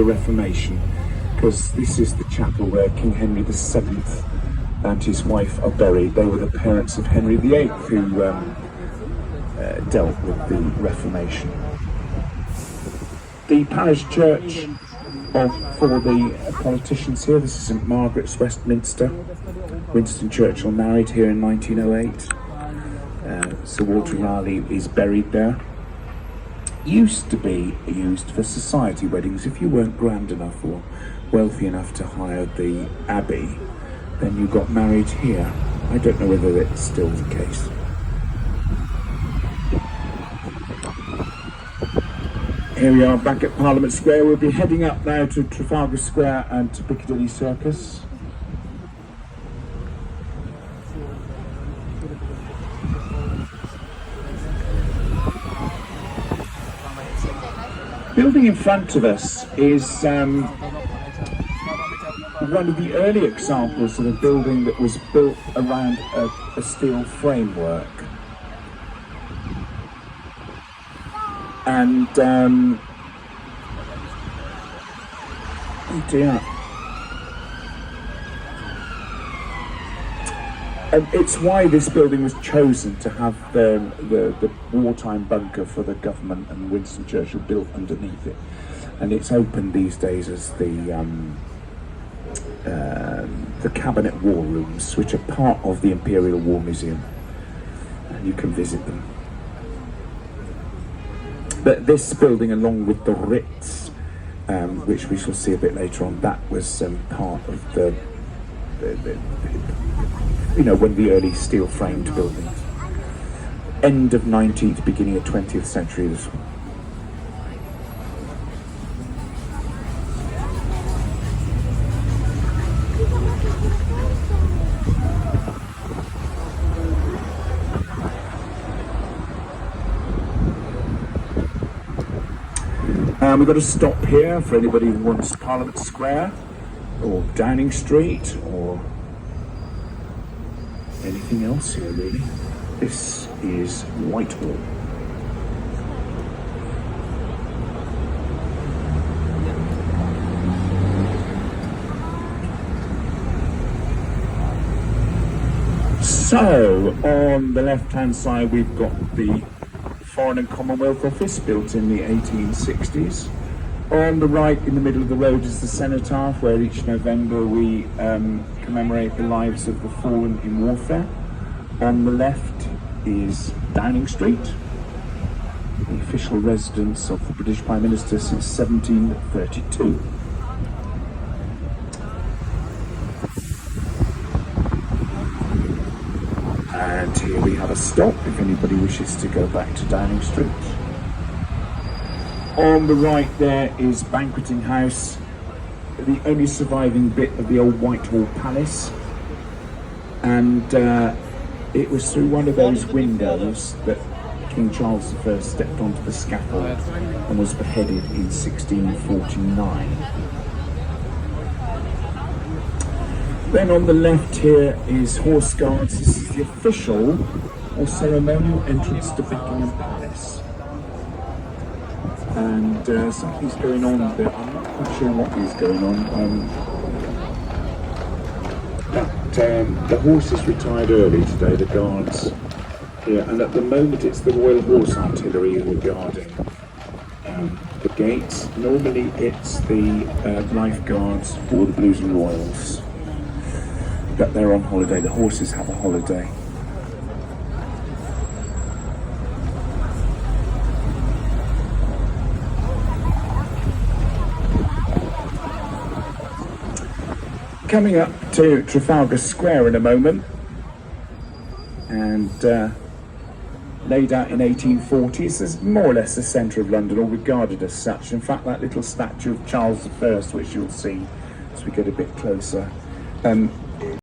the Reformation, because this is the chapel where King Henry VII and his wife are buried. They were the parents of Henry VIII, who dealt with the Reformation. The parish church for the politicians here, this is St Margaret's, Westminster. Winston Churchill married here in 1908. Sir Walter Raleigh is buried there. Used to be used for society weddings. If you weren't grand enough or wealthy enough to hire the abbey, then you got married here. I don't know whether it's still the case. Here we are back at Parliament Square. We'll be heading up now to Trafalgar Square and to Piccadilly Circus. Building in front of us is one of the early examples of a building that was built around a steel framework. And oh dear. It's why this building was chosen to have the wartime bunker for the government, and Winston Churchill built underneath it. And it's open these days as the Cabinet War Rooms, which are part of the Imperial War Museum, and you can visit them. But this building, along with the Ritz, which we shall see a bit later on, that was part of the one of the early steel-framed buildings. End of 19th, beginning of 20th century, this one. We've got to stop here for anybody who wants Parliament Square or Downing Street or anything else here, really. This is Whitehall. So, on the left-hand side, we've got the Foreign and Commonwealth Office, built in the 1860s. On the right, in the middle of the road, is the Cenotaph, where each November we commemorate the lives of the fallen in warfare. On the left is Downing Street, the official residence of the British Prime Minister since 1732. And here we have a stop if anybody wishes to go back to Downing Street. On the right there is Banqueting House, the only surviving bit of the old Whitehall Palace. And it was through one of those windows that King Charles I stepped onto the scaffold and was beheaded in 1649. Then on the left here is Horse Guards. This is the official or ceremonial entrance to Buckingham Palace. And something's going on there. I'm not quite sure what is going on. The horses retired early today, the guards here, and at the moment it's the Royal Horse Artillery who are guarding the gates. Normally it's the lifeguards or the Blues and Royals, but they're on holiday. The horses have a holiday. Coming up to Trafalgar Square in a moment, and laid out in 1840s as more or less the centre of London, or regarded as such. In fact, that little statue of Charles I, which you'll see as we get a bit closer,